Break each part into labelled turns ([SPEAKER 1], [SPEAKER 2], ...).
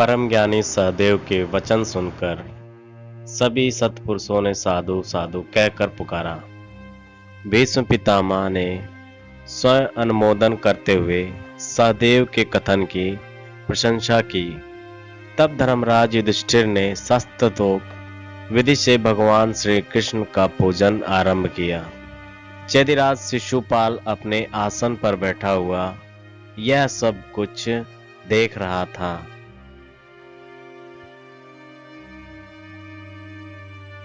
[SPEAKER 1] परम ज्ञानी सहदेव के वचन सुनकर सभी सत्पुरुषों ने साधु साधु कहकर पुकारा। भीष्म पितामह ने स्वयं अनुमोदन करते हुए सहदेव के कथन की प्रशंसा की। तब धर्मराज युधिष्ठिर ने शास्त्रोक्त विधि से भगवान श्री कृष्ण का पूजन आरंभ किया। चेदिराज शिशुपाल अपने आसन पर बैठा हुआ यह सब कुछ देख रहा था।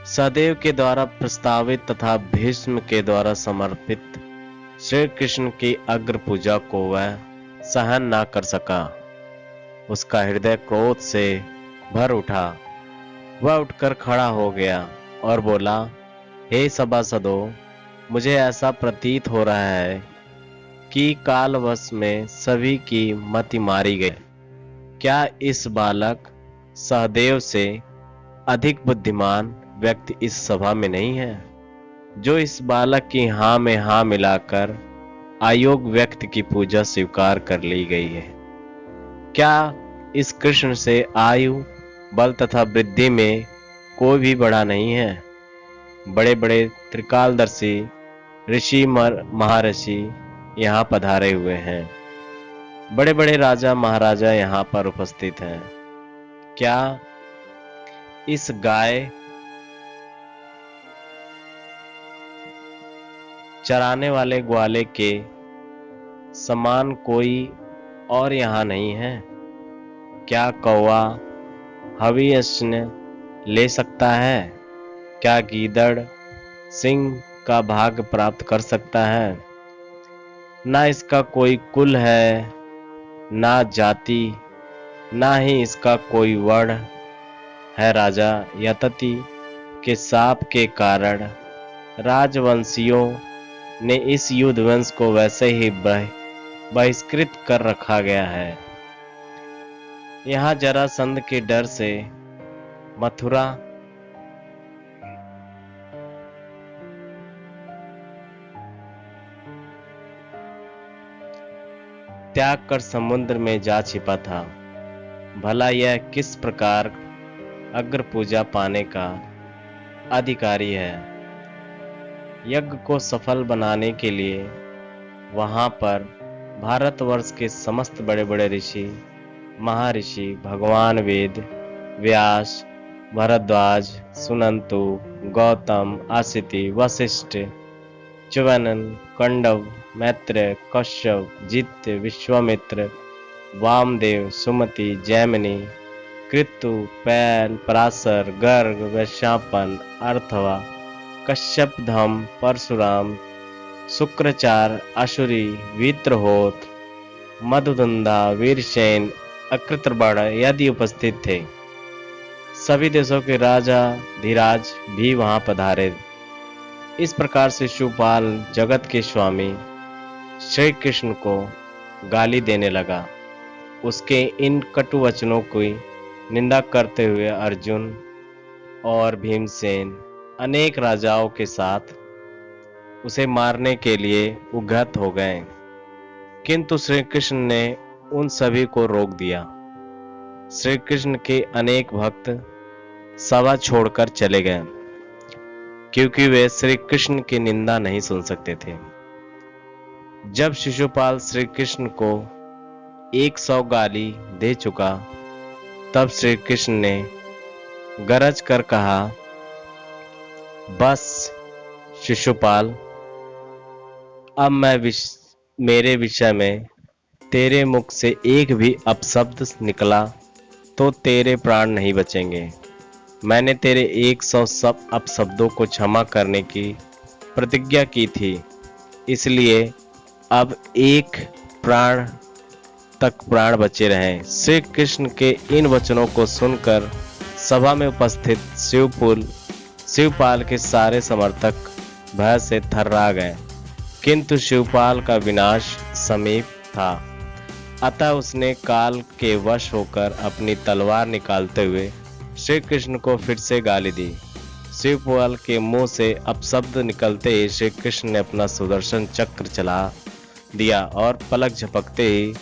[SPEAKER 1] सहदेव के द्वारा प्रस्तावित तथा भीष्म के द्वारा समर्पित श्री कृष्ण की अग्र पूजा को वह सहन न कर सका। उसका हृदय क्रोध से भर उठा। वह उठकर खड़ा हो गया और बोला, हे सभासदों, मुझे ऐसा प्रतीत हो रहा है कि कालवश में सभी की मति मारी गई। क्या इस बालक सहदेव से अधिक बुद्धिमान व्यक्ति इस सभा में नहीं है, जो इस बालक की हाँ में हाँ मिलाकर अयोग्य व्यक्ति की पूजा स्वीकार कर ली गई है? क्या इस कृष्ण से आयु बल तथा वृद्धि में कोई भी बड़ा नहीं है? बड़े बड़े त्रिकालदर्शी ऋषि महर्षि यहाँ पधारे हुए हैं। बड़े बड़े राजा महाराजा यहाँ पर उपस्थित हैं। क्या इस गाय चराने वाले ग्वाले के समान कोई और यहाँ नहीं है? क्या कौवा हविष्य ले सकता है? क्या गीदड़ सिंह का भाग प्राप्त कर सकता है? ना इसका कोई कुल है, ना जाति, ना ही इसका कोई वर्ण है। राजा यतति के शाप के कारण राजवंशियों ने इस युद्ध वंश को वैसे ही बहिष्कृत कर रखा गया है। यहाँ जरासंध के डर से मथुरा त्याग कर समुद्र में जा छिपा था। भला यह किस प्रकार अग्र पूजा पाने का अधिकारी है? यज्ञ को सफल बनाने के लिए वहां पर भारतवर्ष के समस्त बड़े बड़े ऋषि महर्षि, भगवान वेद, व्यास, भरद्वाज, सुनंतु, गौतम, आसिति, वशिष्ठ, च्यवनन, कंडव, मैत्रेय, कश्यप, जित्य, विश्वामित्र, वामदेव, सुमति, जैमिनी, कृतु, पैल, पराशर, गर्ग, वैशंपायन, अर्थवा, कश्यप, धम, परशुराम, शुक्राचार्य, आशुरी, वित्रहोत, मधुदंदा, वीरसेन, अकृतबण यदि उपस्थित थे। सभी देशों के राजा धीराज भी वहां पधारे। इस प्रकार से शिशुपाल जगत के स्वामी श्री कृष्ण को गाली देने लगा। उसके इन कटु वचनों की निंदा करते हुए अर्जुन और भीमसेन अनेक राजाओं के साथ उसे मारने के लिए उद्यत हो गए, किंतु श्री कृष्ण ने उन सभी को रोक दिया। श्री कृष्ण के अनेक भक्त सभा छोड़कर चले गए, क्योंकि वे श्री कृष्ण की निंदा नहीं सुन सकते थे। जब शिशुपाल श्री कृष्ण को 100 गाली दे चुका, तब श्री कृष्ण ने गरज कर कहा, बस शिशुपाल, अब मेरे विषय में तेरे मुख से एक भी अपशब्द निकला तो तेरे प्राण नहीं बचेंगे। मैंने तेरे 100 सब अपशब्दों को क्षमा करने की प्रतिज्ञा की थी, इसलिए अब एक प्राण तक प्राण बचे रहे। श्री कृष्ण के इन वचनों को सुनकर सभा में उपस्थित शिवपाल के सारे समर्थक भय से थर्रा गए, किंतु शिवपाल का विनाश समीप था। अतः उसने काल के वश होकर अपनी तलवार निकालते हुए श्री कृष्ण को फिर से गाली दी। शिवपाल के मुंह से अपशब्द निकलते ही श्री कृष्ण ने अपना सुदर्शन चक्र चला दिया और पलक झपकते ही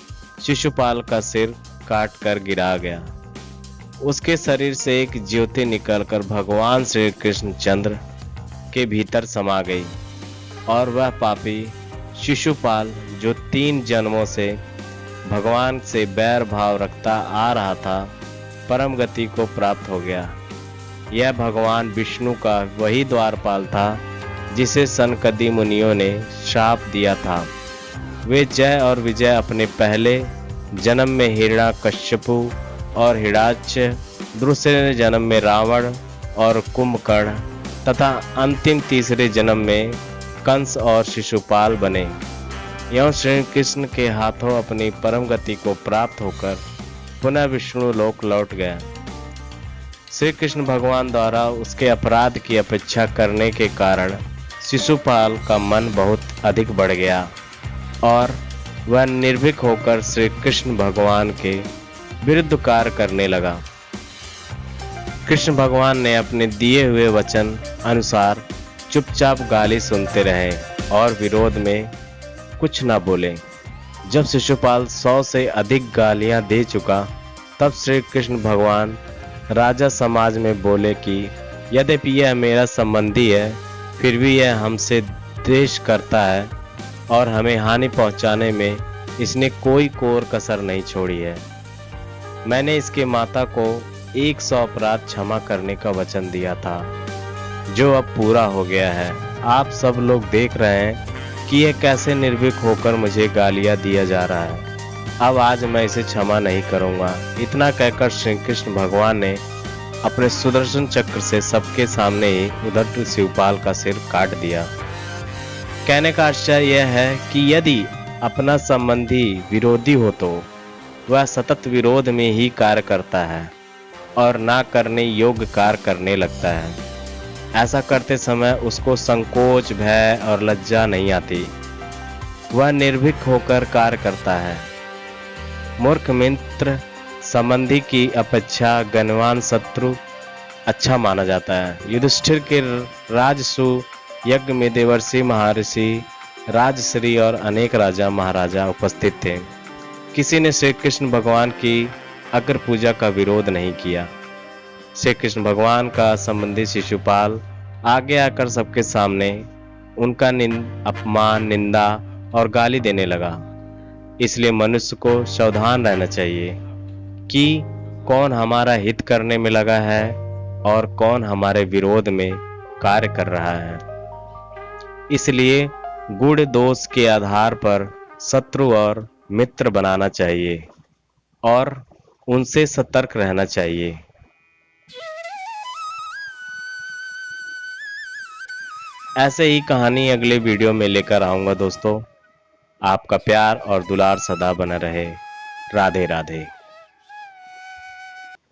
[SPEAKER 1] शिशुपाल का सिर काट कर गिरा गया। उसके शरीर से एक ज्योति निकलकर भगवान श्री कृष्ण चंद्र के भीतर समा गई और वह पापी शिशुपाल जो 3 जन्मों से भगवान से बैर भाव रखता आ रहा था, परम गति को प्राप्त हो गया। यह भगवान विष्णु का वही द्वारपाल था जिसे सनकदी मुनियों ने श्राप दिया था। वे जय और विजय अपने पहले जन्म में हिरण्याकश्यपु और हिरण्याक्ष, दूसरे जन्म में रावण और कुंभकर्ण तथा अंतिम तीसरे जन्म में कंस और शिशुपाल बने। यह श्री कृष्ण के हाथों अपनी परम गति को प्राप्त होकर पुनः विष्णु लोक लौट गया। श्री कृष्ण भगवान द्वारा उसके अपराध की अपेक्षा करने के कारण शिशुपाल का मन बहुत अधिक बढ़ गया और वह निर्भीक होकर श्री कृष्ण भगवान के विरुद्ध कार्य करने लगा। कृष्ण भगवान ने अपने दिए हुए वचन अनुसार चुपचाप गाली सुनते रहे और विरोध में कुछ न बोले। जब शिशुपाल 100 से अधिक गालियां दे चुका, तब श्री कृष्ण भगवान राजा समाज में बोले कि यद्यपि यह मेरा संबंधी है, फिर भी यह हमसे द्वेष करता है और हमें हानि पहुंचाने में इसने कोई कोर कसर नहीं छोड़ी है। मैंने इसके माता को 100 अपराध क्षमा करने का वचन दिया था, जो अब पूरा हो गया है। आप सब लोग देख रहे हैं कि यह कैसे निर्भीक होकर मुझे गालियां दिया जा रहा है। अब आज मैं इसे क्षमा नहीं करूंगा। इतना कहकर श्री कृष्ण भगवान ने अपने सुदर्शन चक्र से सबके सामने ही उधर शिवपाल का सिर काट दिया। कहने का आश्चर्य यह है कि यदि अपना संबंधी विरोधी हो तो वह सतत विरोध में ही कार्य करता है और ना करने योग्य कार्य करने लगता है। ऐसा करते समय उसको संकोच, भय और लज्जा नहीं आती। वह निर्भीक होकर कार्य करता है। मूर्ख मित्र संबंधी की अपेक्षा ज्ञानवान शत्रु अच्छा माना जाता है। युधिष्ठिर के राजसू यज्ञ में देवर्षि, महर्षि, राजश्री और अनेक राजा महाराजा उपस्थित थे। किसी ने श्री कृष्ण भगवान की अग्र पूजा का विरोध नहीं किया। श्री कृष्ण भगवान का संबंधी शिशुपाल आगे आकर सबके सामने उनका अपमान, निंदा और गाली देने लगा। इसलिए मनुष्य को सावधान रहना चाहिए कि कौन हमारा हित करने में लगा है और कौन हमारे विरोध में कार्य कर रहा है। इसलिए गुण दोष के आधार पर शत्रु और मित्र बनाना चाहिए और उनसे सतर्क रहना चाहिए। ऐसे ही कहानी अगले वीडियो में लेकर आऊंगा दोस्तों। आपका प्यार और दुलार सदा बना रहे। राधे राधे।